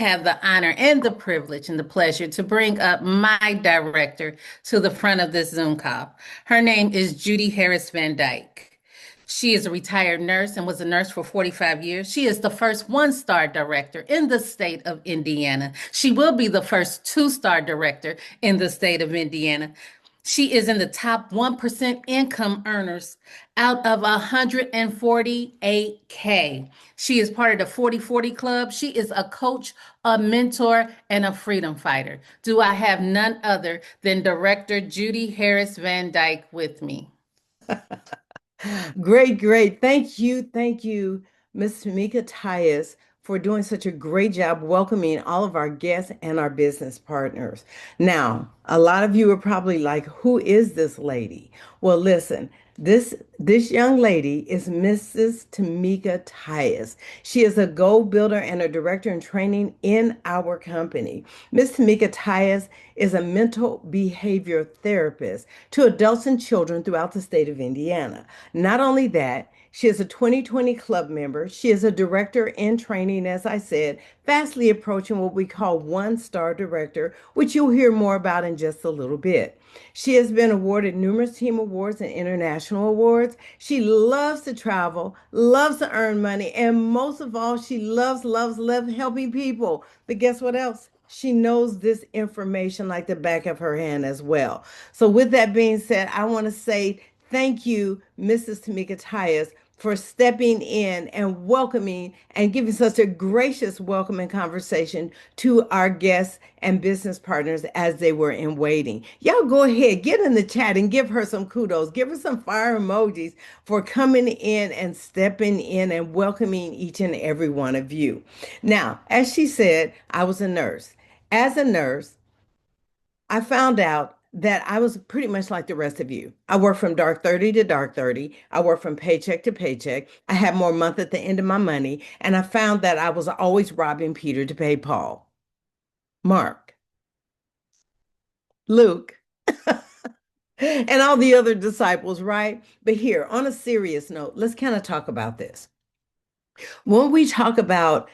Have the honor and the privilege and the pleasure to bring up my director to the front of this Zoom call. Her name is Judy VanDyke. She is a retired nurse and was a nurse for 45 years. She is the first one-star director in the state of Indiana. She will be the first two-star director in the state of Indiana. She is in the top 1% income earners out of 148K. She is part of the 40/40 Club. She is a coach, a mentor, and a freedom fighter. Do I have none other than Director Judy VanDyke with me? Great, great. Thank you, Ms. Tamika Tyus, for doing such a great job welcoming all of our guests and our business partners. Now, a lot of you are probably like, who is this lady? Well, listen, this young lady is Mrs. Tamika Tyus. She is a goal builder and a director in training in our company. Ms. Tamika Tyus is a mental behavior therapist to adults and children throughout the state of Indiana. Not only that, she is a 2020 club member. She is a director in training, as I said, fastly approaching what we call one-star director, which you'll hear more about in just a little bit. She has been awarded numerous team awards and international awards. She loves to travel, loves to earn money, and most of all, she loves helping people. But guess what else? She knows this information like the back of her hand as well. So, with that being said, I want to say thank you, Mrs. Tamika Tyus, for stepping in and welcoming and giving such a gracious welcome and conversation to our guests and business partners as they were in waiting. Y'all go ahead, get in the chat and give her some kudos. Give her some fire emojis for coming in and stepping in and welcoming each and every one of you. Now, as she said, I was a nurse. As a nurse, I found out that I was pretty much like the rest of you. I worked from dark 30 to dark 30. I worked from paycheck to paycheck. I had more month at the end of my money. And I found that I was always robbing Peter to pay Paul, Mark, Luke, and all the other disciples, right? But here, on a serious note, let's kind of talk about this. When we talk about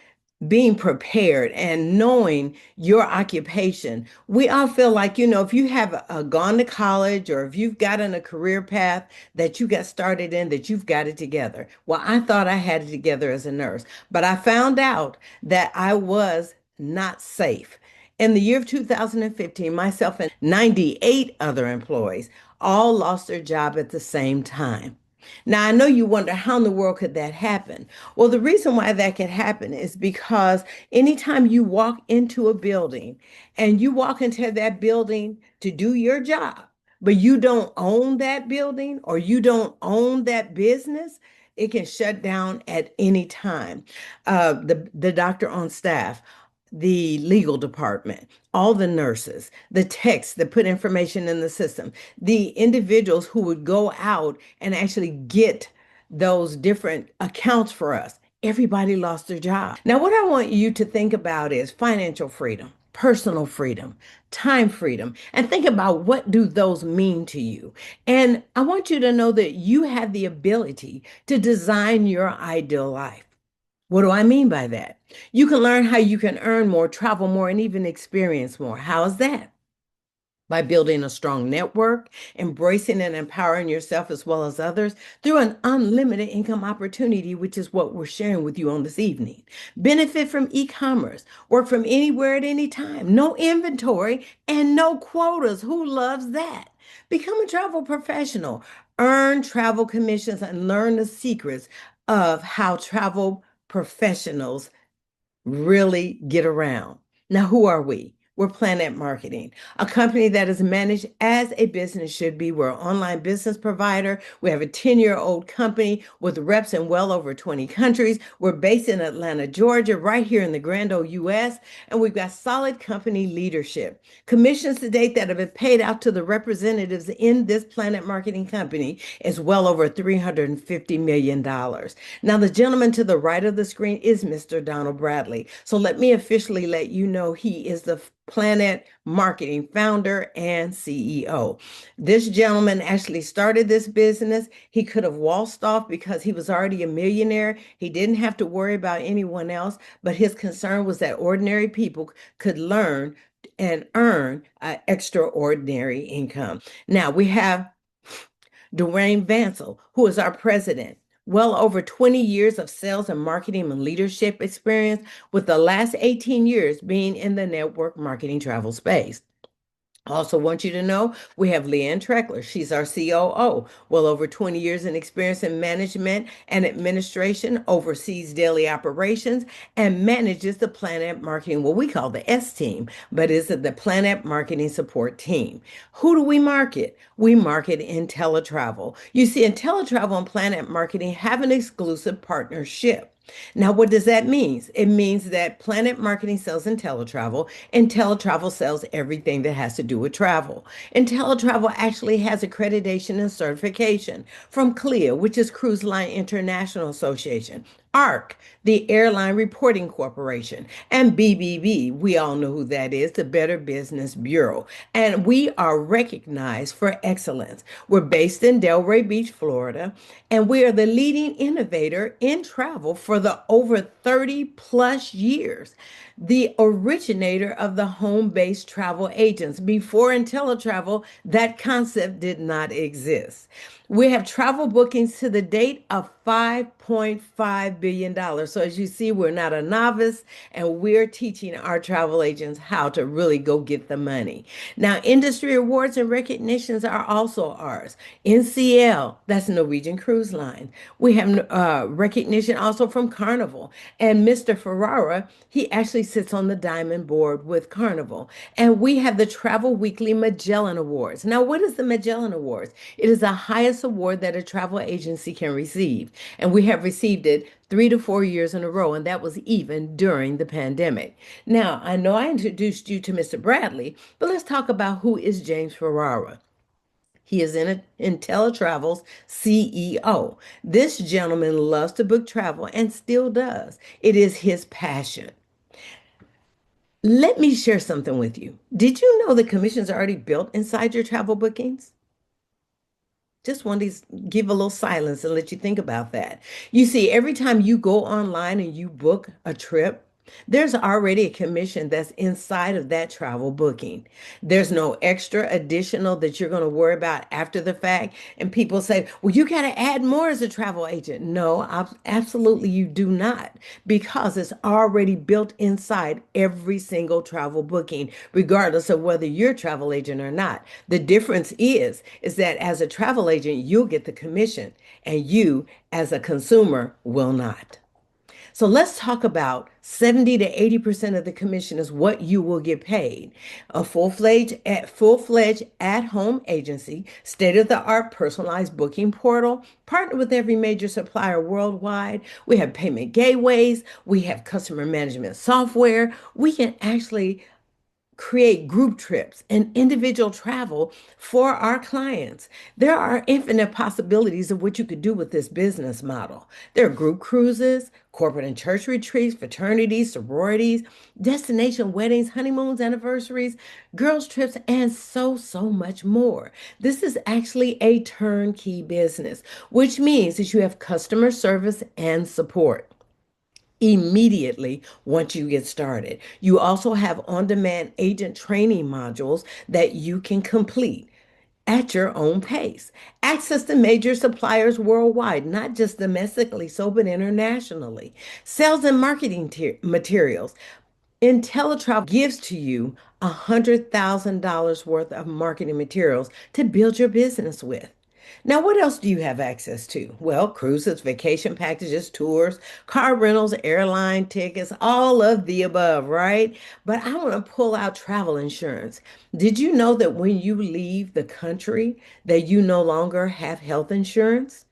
being prepared and knowing your occupation, we all feel like, if you have gone to college or if you've gotten a career path that you got started in, that you've got it together. Well, I thought I had it together as a nurse, but I found out that I was not safe. In the year of 2015, myself and 98 other employees all lost their job at the same time. Now, I know you wonder how in the world could that happen? Well, the reason why that can happen is because anytime you walk into a building and you walk into that building to do your job, but you don't own that building or you don't own that business, it can shut down at any time. The doctor on staff, the legal department, all the nurses, the techs that put information in the system, the individuals who would go out and actually get those different accounts for us. Everybody lost their job. Now, what I want you to think about is financial freedom, personal freedom, time freedom, and think about what do those mean to you. And I want you to know that you have the ability to design your ideal life. What do I mean by that? You can learn how you can earn more, travel more, and even experience more. How is that? By building a strong network, embracing and empowering yourself as well as others through an unlimited income opportunity, which is what we're sharing with you on this evening. Benefit from e-commerce, work from anywhere at any time, no inventory and no quotas. Who loves that? Become a travel professional, earn travel commissions, and learn the secrets of how travel professionals really get around. Now, who are we? We're PlanNet Marketing, a company that is managed as a business should be. We're an online business provider. We have a 10-year-old company with reps in well over 20 countries. We're based in Atlanta, Georgia, right here in the grand old US, and we've got solid company leadership. Commissions to date that have been paid out to the representatives in this PlanNet Marketing company is well over $350 million. Now, the gentleman to the right of the screen is Mr. Donald Bradley. So let me officially let you know he is the PlanNet Marketing founder and CEO. This gentleman actually started this business. He could have waltzed off because he was already a millionaire. He didn't have to worry about anyone else, but his concern was that ordinary people could learn and earn extraordinary income. Now we have Dwayne Vansell, who is our president. Well over 20 years of sales and marketing and leadership experience, with the last 18 years being in the network marketing travel space. Also want you to know we have Leanne Treckler. She's our COO. Well over 20 years in experience in management and administration, oversees daily operations, and manages the PlanNet Marketing, what we call the S team, but is the PlanNet Marketing support team. Who do we market? We market InteleTravel. You see, InteleTravel and PlanNet Marketing have an exclusive partnership. Now, what does that mean? It means that PlanNet Marketing sells InteleTravel, and InteleTravel sells everything that has to do with travel. InteleTravel actually has accreditation and certification from CLIA, which is Cruise Line International Association, ARC, the Airline Reporting Corporation, and BBB. We all know who that is, the Better Business Bureau. And we are recognized for excellence. We're based in Delray Beach, Florida, and we are the leading innovator in travel for the over 30 plus years. The originator of the home-based travel agents. Before InteleTravel, that concept did not exist. We have travel bookings to the date of $5.5 billion. So as you see, we're not a novice, and we're teaching our travel agents how to really go get the money. Now, industry awards and recognitions are also ours. NCL, that's Norwegian Cruise Line. We have recognition also from Carnival. And Mr. Ferrara, he actually sits on the Diamond Board with Carnival. And we have the Travel Weekly Magellan Awards. Now, what is the Magellan Awards? It is the highest award that a travel agency can receive. And we have received it 3 to 4 years in a row, and that was even during the pandemic. Now, I know I introduced you to Mr. Bradley, but let's talk about who is James Ferrara. He is in InteleTravel's CEO. This gentleman loves to book travel and still does. It is his passion. Let me share something with you. Did you know the commissions are already built inside your travel bookings? Just want to give a little silence and let you think about that. You see, every time you go online and you book a trip, there's already a commission that's inside of that travel booking. There's no extra additional that you're going to worry about after the fact. And people say, well, you got to add more as a travel agent. No, absolutely, you do not, because it's already built inside every single travel booking, regardless of whether you're a travel agent or not. The difference is that as a travel agent, you'll get the commission, and you, as a consumer, will not. So let's talk about 70 to 80% of the commission is what you will get paid. A full-fledged at-home agency, state-of-the-art personalized booking portal, partner with every major supplier worldwide. We have payment gateways, we have customer management software. We can actually create group trips and individual travel for our clients. There are infinite possibilities of what you could do with this business model. There are group cruises, corporate and church retreats, fraternities, sororities, destination weddings, honeymoons, anniversaries, girls' trips, and so much more. This is actually a turnkey business, which means that you have customer service and support immediately once you get started. You also have on-demand agent training modules that you can complete at your own pace. Access to major suppliers worldwide, not just domestically, so but internationally. Sales and marketing materials. InteleTravel gives to you $100,000 worth of marketing materials to build your business with. Now, what else do you have access to? Well, cruises, vacation packages, tours, car rentals, airline tickets, all of the above, right? But I want to pull out travel insurance. Did you know that when you leave the country that you no longer have health insurance?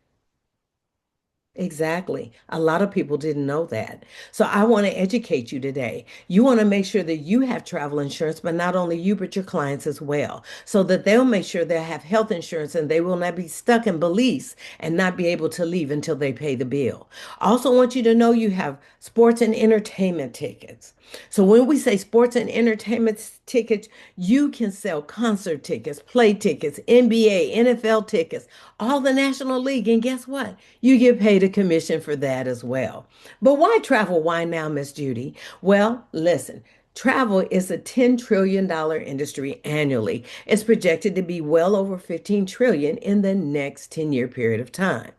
Exactly. A lot of people didn't know that. So I want to educate you today. You want to make sure that you have travel insurance, but not only you, but your clients as well, so that they'll make sure they have health insurance and they will not be stuck in Belize and not be able to leave until they pay the bill. I also want you to know you have sports and entertainment tickets. So when we say sports and entertainment tickets, you can sell concert tickets, play tickets, NBA, NFL tickets, all the National League. And guess what? You get paid a commission for that as well. But why travel? Why now, Miss Judy? Well, listen. Travel is a $10 trillion industry annually. It's projected to be well over 15 trillion in the next 10-year period of time.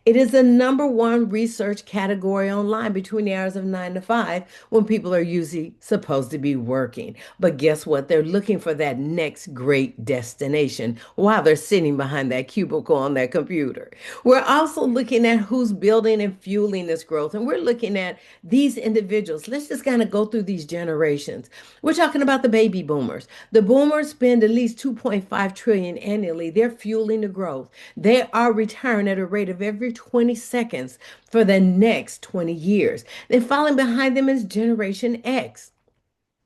It is the number one research category online between the hours of 9 to 5 when people are usually supposed to be working. But guess what? They're looking for that next great destination while they're sitting behind that cubicle on that computer. We're also looking at who's building and fueling this growth. And we're looking at these individuals. Let's just kind of go through these generations. We're talking about the baby boomers. The boomers spend at least 2.5 trillion annually. They're fueling the growth. They are retiring at a rate of every 20 seconds for the next 20 years. Then following behind them is Generation X.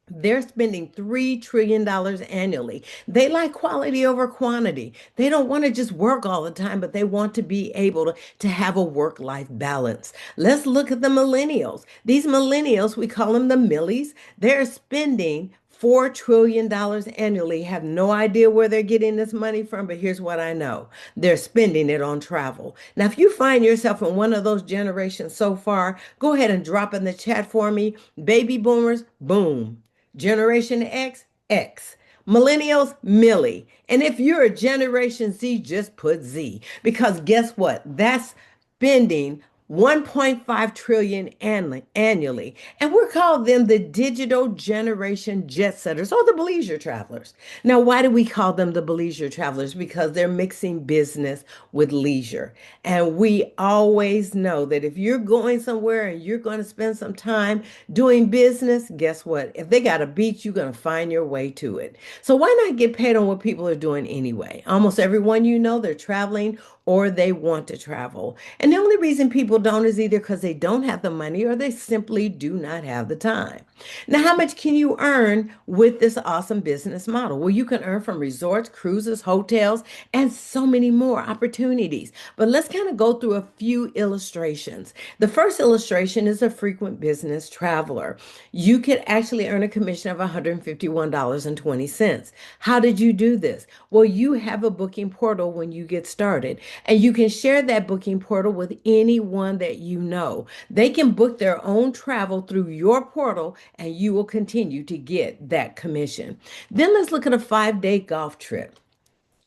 They're spending $3 trillion annually. They like quality over quantity. They don't want to just work all the time, but they want to be able to have a work-life balance. Let's look at the millennials. These millennials, we call them the millies, they're spending $4 trillion annually. Have no idea where they're getting this money from, but here's what I know. They're spending it on travel. Now, if you find yourself in one of those generations so far, go ahead and drop in the chat for me. Baby boomers, boom. Generation X, X. Millennials, Millie. And if you're a Generation Z, just put Z. Because guess what? That's spending 1.5 trillion annually. And we're called them the digital generation jet setters or the leisure travelers. Now, why do we call them the leisure travelers? Because they're mixing business with leisure. And we always know that if you're going somewhere and you're going to spend some time doing business, guess what? If they got a beach, you're going to find your way to it. So why not get paid on what people are doing anyway? Almost everyone you know, they're traveling or they want to travel. And the only reason people don't is either because they don't have the money or they simply do not have the time. Now, how much can you earn with this awesome business model? Well, you can earn from resorts, cruises, hotels, and so many more opportunities. But let's kind of go through a few illustrations. The first illustration is a frequent business traveler. You could actually earn a commission of $151.20. How did you do this? Well, you have a booking portal when you get started, and you can share that booking portal with anyone that you know. They can book their own travel through your portal, and you will continue to get that commission. Then let's look at a 5 day golf trip.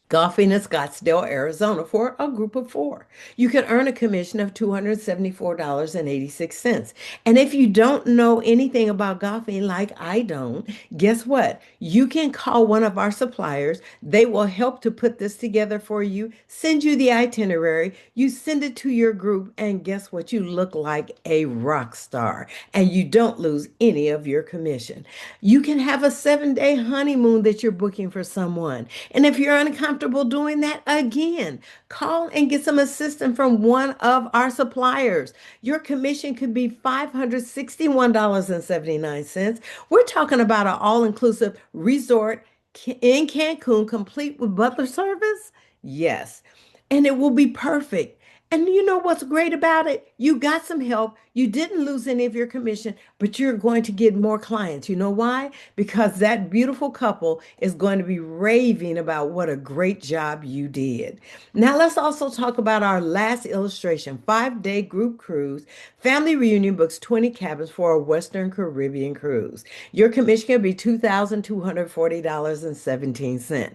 Golfing in Scottsdale, Arizona for a group of four. You can earn a commission of $274.86. And if you don't know anything about golfing like I don't, guess what? You can call one of our suppliers. They will help to put this together for you, send you the itinerary, you send it to your group, and guess what? You look like a rock star and you don't lose any of your commission. You can have a 7 day honeymoon that you're booking for someone. And if you're uncomfortable doing that, again, call and get some assistance from one of our suppliers. Your commission could be $561.79. We're talking about an all-inclusive resort in Cancun, complete with butler service. Yes. And it will be perfect. And you know what's great about it? You got some help. You didn't lose any of your commission, but you're going to get more clients. You know why? Because that beautiful couple is going to be raving about what a great job you did. Now, let's also talk about our last illustration, 5 day group cruise. Family reunion books 20 cabins for a Western Caribbean cruise. Your commission can be $2,240.17.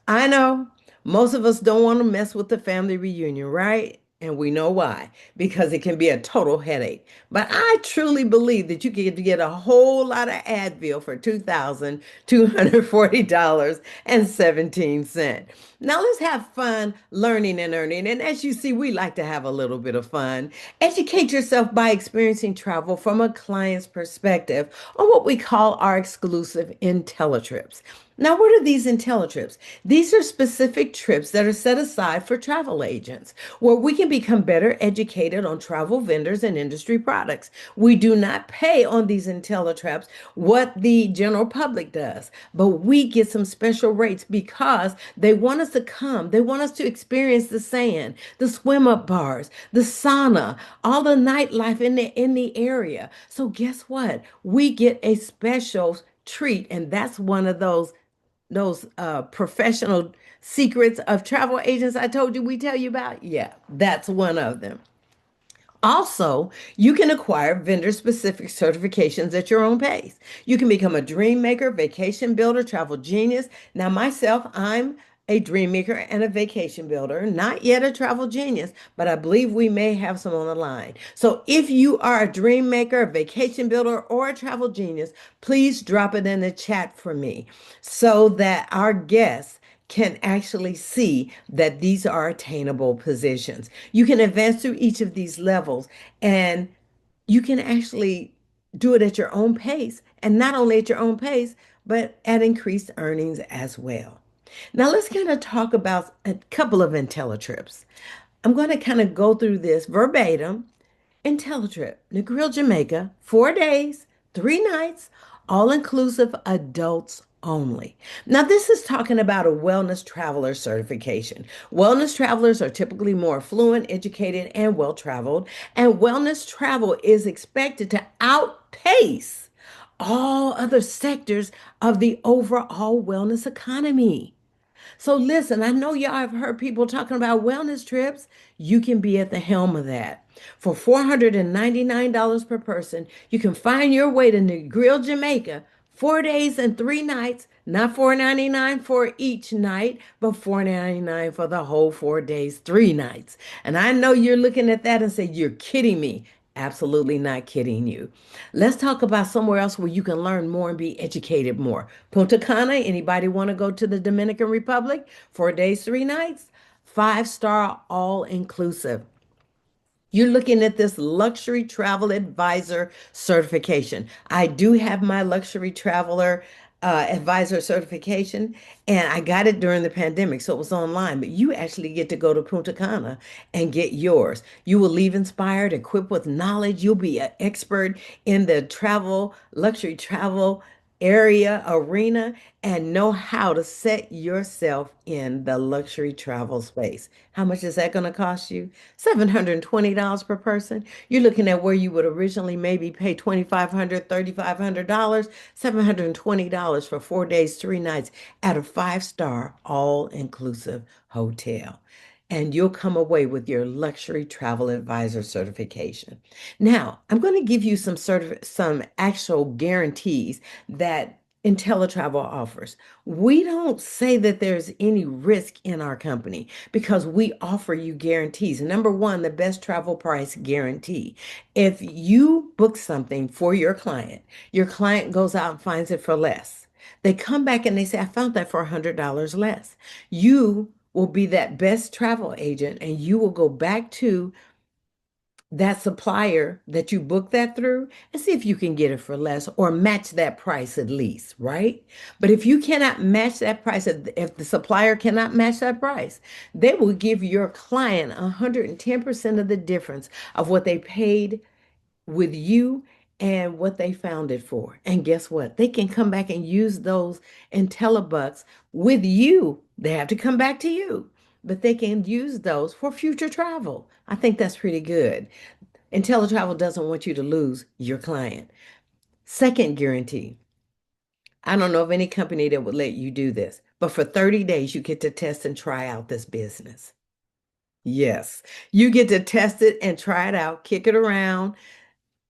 I know. Most of us don't want to mess with the family reunion, right? And we know why, because it can be a total headache. But I truly believe that you can get a whole lot of Advil for $2,240.17. Now let's have fun learning and earning. And as you see, we like to have a little bit of fun. Educate yourself by experiencing travel from a client's perspective on what we call our exclusive InteleTrips. Now, what are these IntelliTrips? These are specific trips that are set aside for travel agents where we can become better educated on travel vendors and industry products. We do not pay on these IntelliTrips what the general public does, but we get some special rates because they want us to come. They want us to experience the sand, the swim up bars, the sauna, all the nightlife in the area. So guess what? We get a special treat, and that's one of those professional secrets of travel agents I told you we tell you about? Yeah, that's one of them. Also, you can acquire vendor specific certifications at your own pace. You can become a dream maker, vacation builder, travel genius. Now, myself, I'm a dream maker and a vacation builder, not yet a travel genius, but I believe we may have some on the line. So, if you are a dream maker, a vacation builder, or a travel genius, please drop it in the chat for me so that our guests can actually see that these are attainable positions. You can advance through each of these levels and you can actually do it at your own pace, and not only at your own pace, but at increased earnings as well. Now, let's kind of talk about a couple of IntelliTrips. I'm going to kind of go through this verbatim. IntelliTrip, Negril, Jamaica, 4 days, 3 nights, all inclusive, adults only. Now, this is talking about a wellness traveler certification. Wellness travelers are typically more affluent, educated, and well traveled, and wellness travel is expected to outpace all other sectors of the overall wellness economy. So listen, I know y'all have heard people talking about wellness trips. You can be at the helm of that. For $499 per person, you can find your way to Negril, Jamaica, 4 days and 3 nights, not $499 for each night, but $499 for the whole 4 days, 3 nights. And I know you're looking at that and say, you're kidding me. Absolutely not kidding you. Let's talk about somewhere else where you can learn more and be educated more. Punta Cana, anybody want to go to the Dominican Republic? 4 days, 3 nights, 5-star all inclusive. You're looking at this luxury travel advisor certification. I do have my luxury traveler advisor certification, and I got it during the pandemic, so it was online. But you actually get to go to Punta Cana and get yours. You will leave inspired, equipped with knowledge. You'll be an expert in the travel, luxury travel area, arena, and know how to set yourself in the luxury travel space. How much is that going to cost you? $720 per person. You're looking at where you would originally maybe pay $2,500, $3,500, $720 for 4 days, 3 nights at a 5-star all-inclusive hotel. And you'll come away with your luxury travel advisor certification. Now, I'm going to give you some actual guarantees that InteleTravel offers. We don't say that there's any risk in our company because we offer you guarantees. Number one, the best travel price guarantee. If you book something for your client goes out and finds it for less. They come back and they say, I found that for $100 less. You will be that best travel agent and you will go back to that supplier that you booked that through and see if you can get it for less or match that price at least, right? But if you cannot match that price, if the supplier cannot match that price, they will give your client 110% of the difference of what they paid with you and what they found it for. And guess what? They can come back and use those IntelliBucks with you. They have to come back to you, but they can use those for future travel. I think that's pretty good. IntelliTravel doesn't want you to lose your client. Second guarantee. I don't know of any company that would let you do this, but for 30 days, you get to test and try out this business. Yes, you get to test it and try it out, kick it around,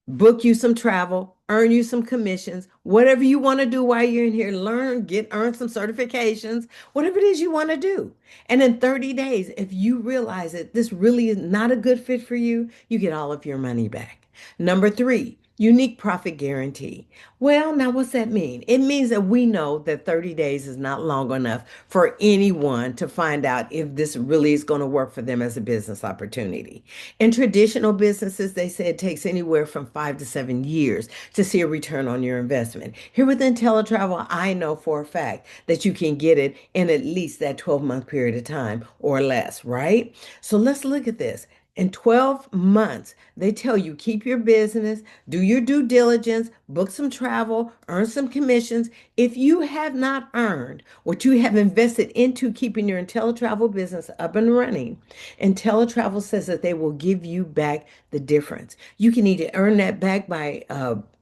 book you some travel, earn you some commissions, whatever you want to do while you're in here, earn some certifications, whatever it is you want to do. And in 30 days, if you realize that this really is not a good fit for you, you get all of your money back. Number three, Unique profit guarantee. Well, now what's that mean? It means that we know that 30 days is not long enough for anyone to find out if this really is going to work for them as a business opportunity. In traditional businesses, they say it takes anywhere from 5 to 7 years to see a return on your investment. Here with InteleTravel, I know for a fact that you can get it in at least that 12-month period of time or less, right? So let's look at this. In 12 months, they tell you keep your business, do your due diligence, book some travel, earn some commissions. If you have not earned what you have invested into keeping your InteleTravel business up and running, InteleTravel says that they will give you back the difference. You can either earn that back by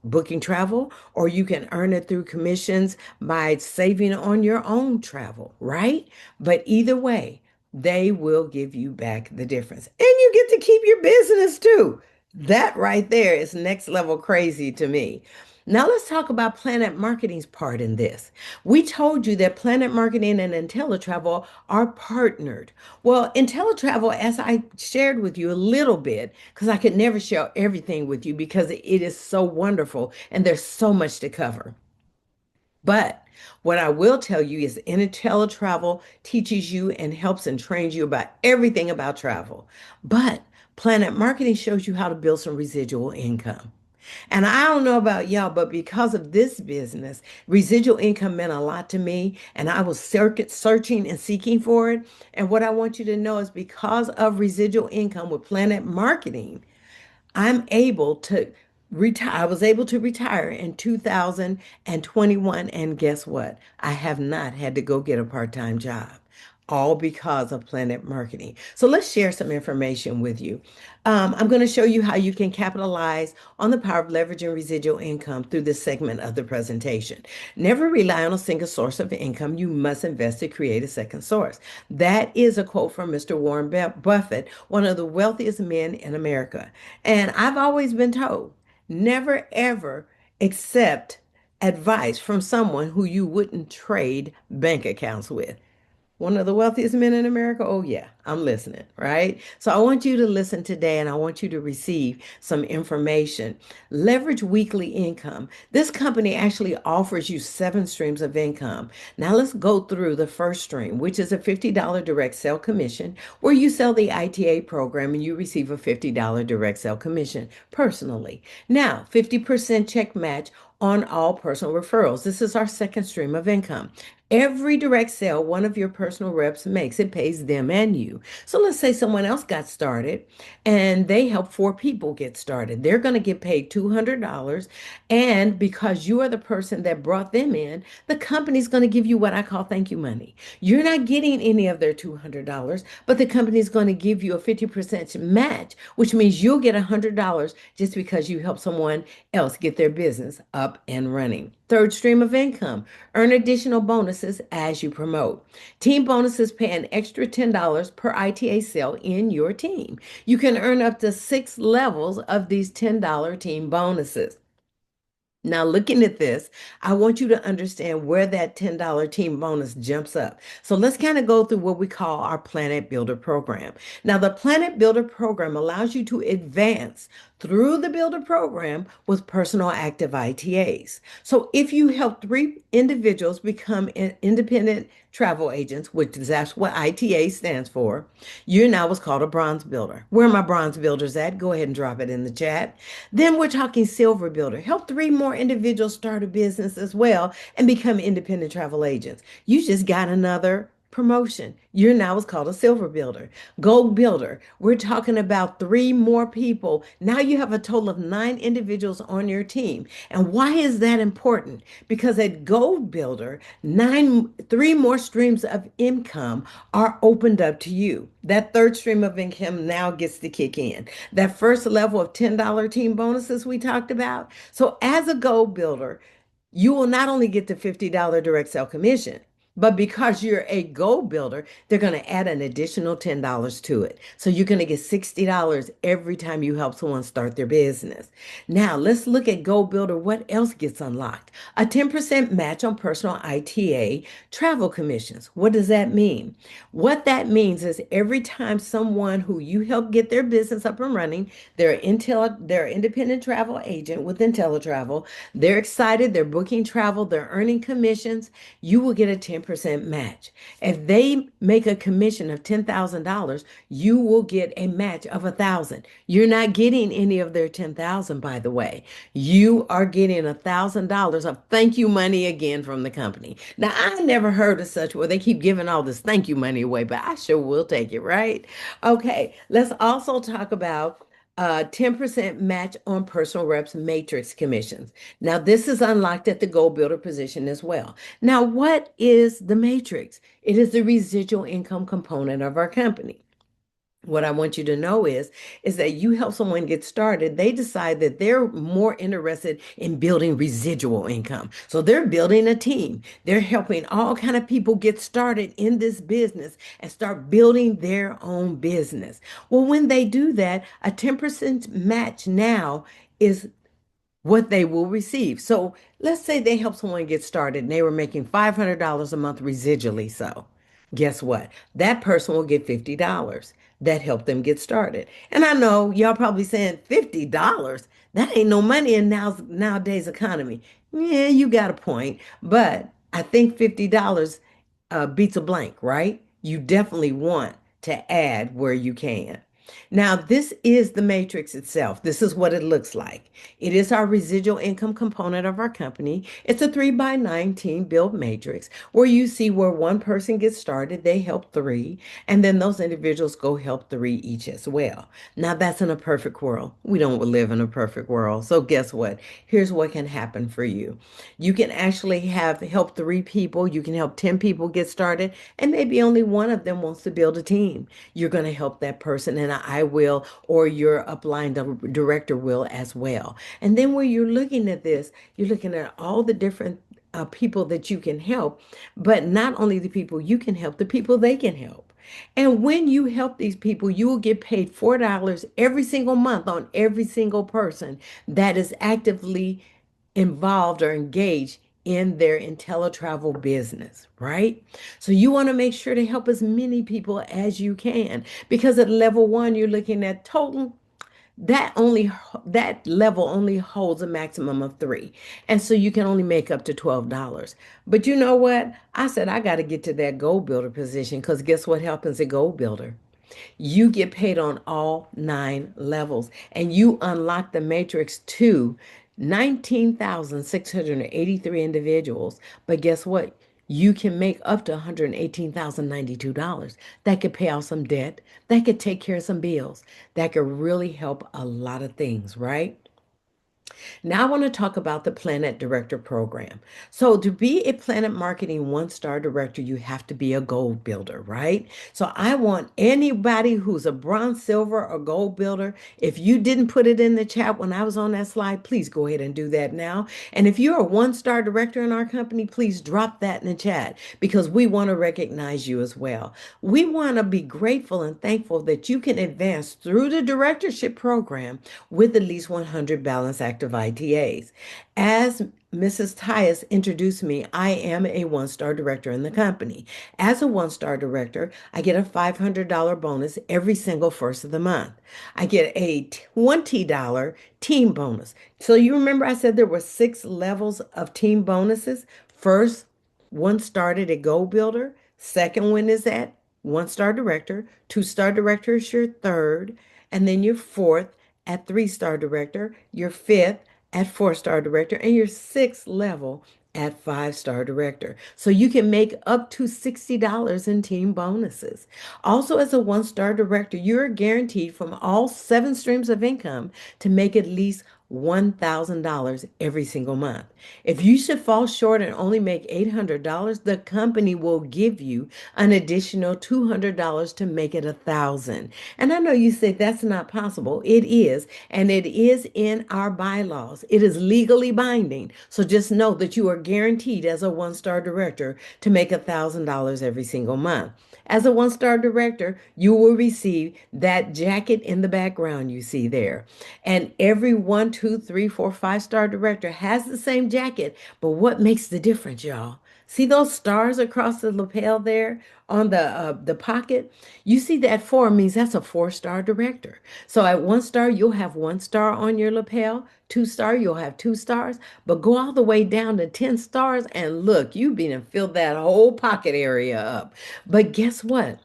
booking travel, or you can earn it through commissions by saving on your own travel, right? But either way, they will give you back the difference. And you get to keep your business too. That right there is next level crazy to me. Now let's talk about PlanNet Marketing's part in this. We told you that PlanNet Marketing and InteleTravel are partnered. Well, InteleTravel, as I shared with you a little bit, because I could never share everything with you because it is so wonderful and there's so much to cover. But what I will tell you is InteleTravel teaches you and helps and trains you about everything about travel. But PlanNet Marketing shows you how to build some residual income. And I don't know about y'all, but because of this business, residual income meant a lot to me. And I was searching and seeking for it. And what I want you to know is because of residual income with PlanNet Marketing, I'm able to retire. I was able to retire in 2021. And guess what? I have not had to go get a part-time job, all because of PlanNet Marketing. So let's share some information with you. I'm going to show you how you can capitalize on the power of leveraging residual income through this segment of the presentation. Never rely on a single source of income. You must invest to create a second source. That is a quote from Mr. Warren Buffett, one of the wealthiest men in America. And I've always been told, never ever accept advice from someone who you wouldn't trade bank accounts with. One of the wealthiest men in America? Oh, yeah, I'm listening, right? So I want you to listen today and I want you to receive some information. Leverage weekly income. This company actually offers you 7 streams of income. Now let's go through the first stream, which is a $50 direct sale commission, where you sell the ITA program and you receive a $50 direct sale commission personally. Now, 50% check match on all personal referrals. This is our second stream of income. Every direct sale one of your personal reps makes, it pays them and you. So let's say someone else got started and they help 4 people get started. They're going to get paid $200. And because you are the person that brought them in, the company's going to give you what I call thank you money. You're not getting any of their $200, but the company's going to give you a 50% match, which means you'll get $100 just because you help someone else get their business up and running. Third stream of income, earn additional bonuses as you promote. Team bonuses pay an extra $10 per ITA sale in your team. You can earn up to 6 levels of these $10 team bonuses. Now, looking at this, I want you to understand where that $10 team bonus jumps up. So let's kind of go through what we call our Planet Builder program. Now, the Planet Builder program allows you to advance through the Builder program with personal active ITAs. So if you help 3 individuals become independent travel agents, which that's what ITA stands for, you're now what's called a bronze builder. Where are my bronze builders at? Go ahead and drop it in the chat. Then we're talking silver builder. Help 3 more individuals start a business as well and become independent travel agents. You just got another promotion. You're now what's called a silver builder. Gold builder. We're talking about 3 more people. Now you have a total of 9 individuals on your team. And why is that important? Because at gold builder, 3 more streams of income are opened up to you. That third stream of income now gets to kick in. That first level of $10 team bonuses we talked about. So as a gold builder, you will not only get the $50 direct sale commission, But because you're a goal builder, they're going to add an additional $10 to it. So you're going to get $60 every time you help someone start their business. Now, let's look at Goal Builder. What else gets unlocked? A 10% match on personal ITA travel commissions. What does that mean? What that means is every time someone who you help get their business up and running, they're independent travel agent with InteleTravel, they're excited, they're booking travel, they're earning commissions, you will get a 10% match. If they make a commission of $10,000, you will get a match of 1,000. You're not getting any of their 10,000, by the way. You are getting $1,000 of thank you money again from the company. Now, I never heard of such where they keep giving all this thank you money away, but I sure will take it, right? Okay, let's also talk about 10% match on personal reps matrix commissions. Now, this is unlocked at the Goal Builder position as well. Now, what is the matrix? It is the residual income component of our company. What I want you to know is that you help someone get started. They decide that they're more interested in building residual income. So they're building a team. They're helping all kind of people get started in this business and start building their own business. Well, when they do that, a 10% match now is what they will receive. So let's say they help someone get started and they were making $500 a month residually. So guess what? That person will get $50 that helped them get started. And I know y'all probably saying $50, that ain't no money in nowadays economy. Yeah, you got a point. But I think $50 beats a blank, right? You definitely want to add where you can. Now, this is the matrix itself. This is what it looks like. It is our residual income component of our company. It's a 3 by 9 team build matrix where you see where one person gets started, they help three, and then those individuals go help three each as well. Now, that's in a perfect world. We don't live in a perfect world. So, guess what? Here's what can happen for you. You can actually have help three people, you can help 10 people get started, and maybe only one of them wants to build a team. You're going to help that person, and I will, or your upline director will as well. And then when you're looking at this, you're looking at all the different people that you can help, but not only the people you can help, the people they can help. And when you help these people, you will get paid $4 every single month on every single person that is actively involved or engaged in their InteleTravel business, right? So you want to make sure to help as many people as you can because at level one, you're looking at total that level only holds a maximum of three. And so you can only make up to $12. But you know what? I said I got to get to that goal builder position because guess what happens at goal builder? You get paid on all 9 levels and you unlock the matrix to 19,683 individuals. But guess what? You can make up to $118,092. That could pay off some debt. That could take care of some bills. That could really help a lot of things, right? Now I want to talk about the PlanNet Director program. So to be a PlanNet Marketing one-star director, you have to be a goal builder, right? So I want anybody who's a bronze, silver, or gold builder, if you didn't put it in the chat when I was on that slide, please go ahead and do that now. And if you're a one-star director in our company, please drop that in the chat because we want to recognize you as well. We want to be grateful and thankful that you can advance through the directorship program with at least 100 balance active ITAs. As Mrs. Tyus introduced me, I am a one-star director in the company. As a one-star director, I get a $500 bonus every single first of the month. I get a $20 team bonus. So you remember I said there were 6 levels of team bonuses? First one started at Goal Builder. Second one is at one-star director. Two-star director is your third. And then your fourth at 3-star director, your fifth at 4-star director, and your sixth level at 5-star director. So you can make up to $60 in team bonuses. Also, as a one-star director, you're guaranteed from all 7 streams of income to make at least $1,000 every single month. If you should fall short and only make $800, the company will give you an additional $200 to make it 1,000. And I know you say that's not possible. It is, and it is in our bylaws. It is legally binding. So just know that you are guaranteed as a one-star director to make $1,000 every single month. As a one-star director, you will receive that jacket in the background you see there. And every one, two, three, four, five-star director has the same jacket. But what makes the difference, y'all? See those stars across the lapel there on the pocket? You see that four means that's a four-star director. So at one star, you'll have one star on your lapel. Two-star, you'll have two stars. But go all the way down to 10 stars and look, you've been filled that whole pocket area up. But guess what?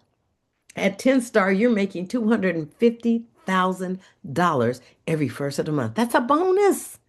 At 10-star, you're making $250,000 every first of the month. That's a bonus.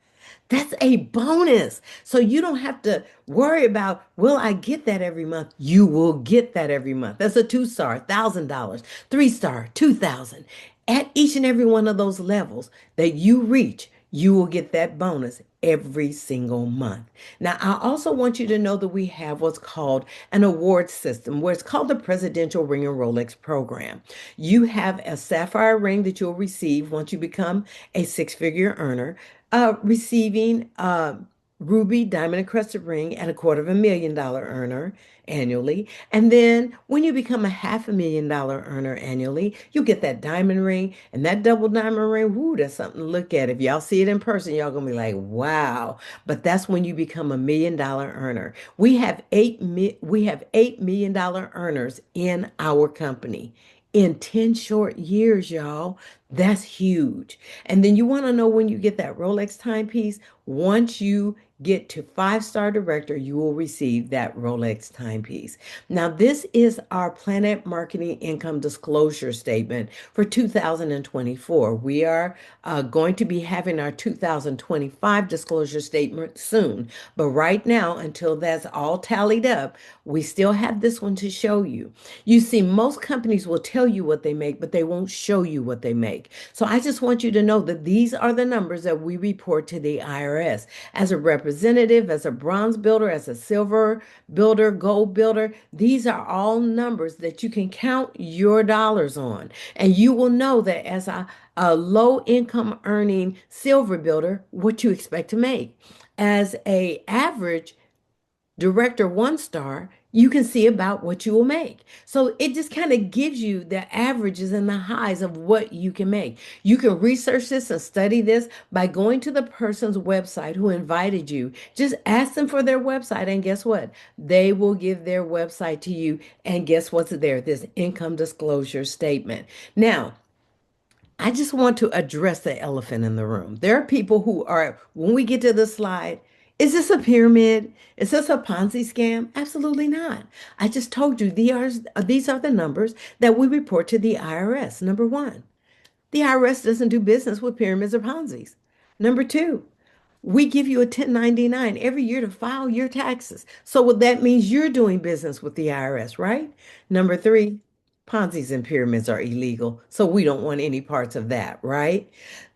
That's a bonus. So you don't have to worry about, will I get that every month? You will get that every month. That's a two-star, $1,000, three-star, 2,000. At each and every one of those levels that you reach, you will get that bonus every single month. Now, I also want you to know that we have what's called an award system, where it's called the Presidential Ring and Rolex Program. You have a sapphire ring that you'll receive once you become a six-figure earner, receiving a ruby diamond encrusted ring at $250,000 earner annually. And then when you become a $500,000 earner annually, you get that diamond ring, and that double diamond ring. Woo, that's something to look at. If y'all see it in person, y'all gonna be like, wow. But that's when you become $1 million earner. We have $8 million earners in our company in 10 short years, y'all. That's huge. And then you want to know when you get that Rolex timepiece. Once you get to five-star director, you will receive that Rolex timepiece. Now, this is our PlanNet Marketing Income Disclosure Statement for 2024. We are going to be having our 2025 disclosure statement soon. But right now, until that's all tallied up, we still have this one to show you. You see, most companies will tell you what they make, but they won't show you what they make. So I just want you to know that these are the numbers that we report to the IRS. As a representative, as a bronze builder, as a silver builder, gold builder, these are all numbers that you can count your dollars on. And you will know that as a low income earning silver builder, what you expect to make. As a average director one star, you can see about what you will make. So it just kind of gives you the averages and the highs of what you can make. You can research this and study this by going to the person's website who invited you. Just ask them for their website, and guess what? They will give their website to you. And guess what's there? This income disclosure statement. Now, I just want to address the elephant in the room. There are people who are, when we get to the slide, is this a pyramid? Is this a Ponzi scam? Absolutely not. I just told you these are the numbers that we report to the IRS. Number one, the IRS doesn't do business with pyramids or Ponzi's. Number two, we give you a 1099 every year to file your taxes. So what that means, you're doing business with the IRS, right? Number three, Ponzi's and pyramids are illegal. So we don't want any parts of that, right?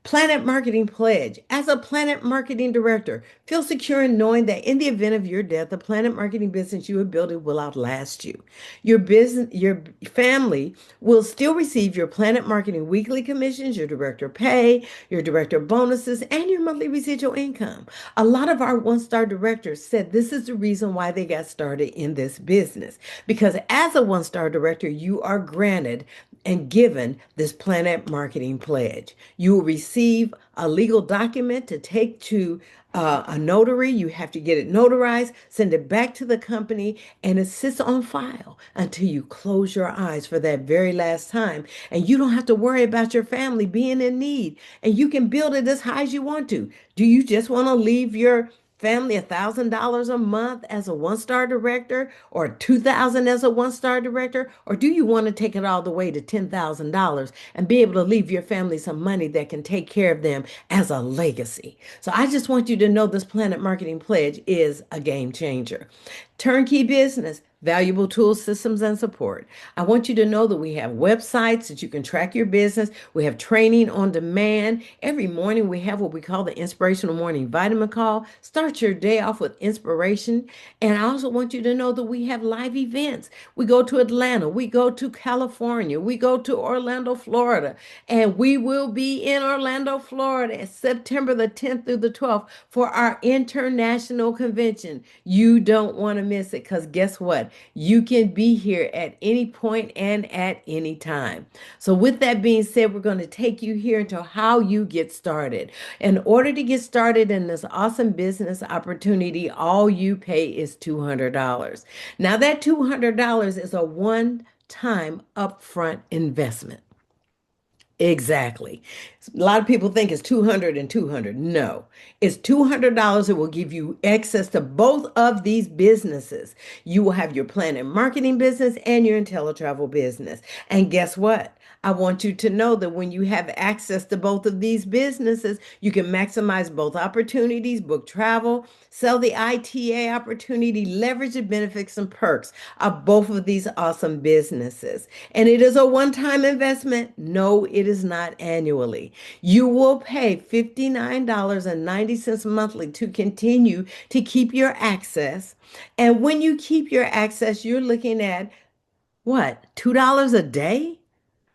PlanNet Marketing Pledge. As a PlanNet Marketing Director, feel secure in knowing that in the event of your death, the PlanNet Marketing business you have built will outlast you. Your business, your family will still receive your PlanNet Marketing weekly commissions, your director pay, your director bonuses, and your monthly residual income. A lot of our one-star directors said this is the reason why they got started in this business. Because as a one-star director, you are granted and given this PlanNet Marketing Pledge. You will receive a legal document to take to a notary. You have to get it notarized, send it back to the company, and it sits on file until you close your eyes for that very last time. And you don't have to worry about your family being in need. And you can build it as high as you want to. Do you just want to leave your family $1,000 a month as a one-star director, or 2,000 as a one-star director? Or do you want to take it all the way to $10,000 and be able to leave your family some money that can take care of them as a legacy? So I just want you to know this PlanNet Marketing Pledge is a game changer. Turnkey business, valuable tools, systems, and support. I want you to know that we have websites that you can track your business. We have training on demand. Every morning we have what we call the Inspirational Morning Vitamin Call. Start your day off with inspiration. And I also want you to know that we have live events. We go to Atlanta, we go to California, we go to Orlando, Florida, and we will be in Orlando, Florida, September the 10th through the 12th for our international convention. You don't want to miss it because guess what? You can be here at any point and at any time. So, with that being said, we're going to take you here into how you get started. In order to get started in this awesome business opportunity, all you pay is $200. Now, that $200 is a one-time upfront investment. Exactly. A lot of people think it's 200 and 200. No, it's $200 that will give you access to both of these businesses. You will have your PlanNet Marketing business and your InteleTravel business. And guess what? I want you to know that when you have access to both of these businesses, you can maximize both opportunities, book travel, sell the ITA opportunity, leverage the benefits and perks of both of these awesome businesses. And it is a one-time investment. No, it is not annually. You will pay $59.90 monthly to continue to keep your access. And when you keep your access, you're looking at what, $2 a day?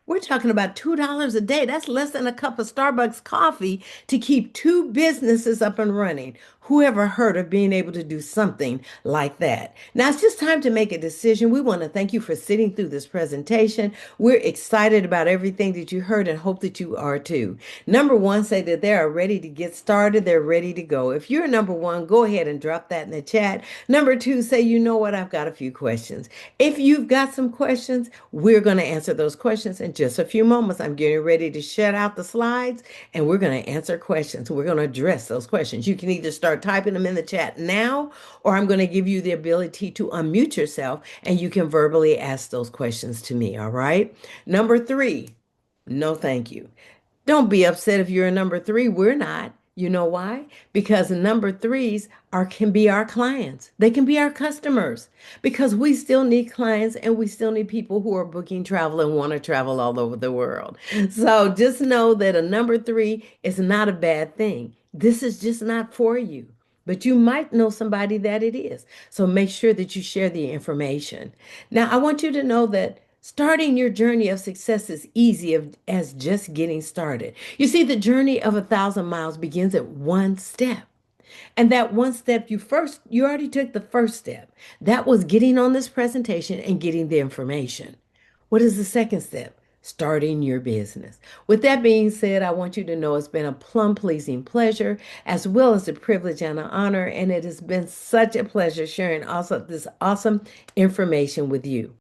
We're talking about $2 a day. That's less than a cup of Starbucks coffee to keep two businesses up and running. Who ever heard of being able to do something like that? Now it's just time to make a decision. We want to thank you for sitting through this presentation. We're excited about everything that you heard and hope that you are too. Number one, say that they are ready to get started. They're ready to go. If you're number one, go ahead and drop that in the chat. Number two, say, you know what, I've got a few questions. If you've got some questions, we're going to answer those questions in just a few moments. I'm getting ready to shut out the slides and we're going to answer questions. We're going to address those questions. You can either start typing them in the chat now, or I'm going to give you the ability to unmute yourself and you can verbally ask those questions to me. All right. Number three, no, thank you. Don't be upset if you're a number three. We're not. You know why? Because number threes are can be our clients. They can be our customers because we still need clients and we still need people who are booking travel and want to travel all over the world. So just know that a number three is not a bad thing. This is just not for you. But you might know somebody that it is. So make sure that you share the information. Now, I want you to know that starting your journey of success is easy as just getting started. You see, the journey of 1,000 miles begins at one step. And that one step you already took the first step. That was getting on this presentation and getting the information. What is the second step? Starting your business. With that being said, I want you to know it's been a plum pleasing pleasure, as well as a privilege and an honor. And it has been such a pleasure sharing also this awesome information with you.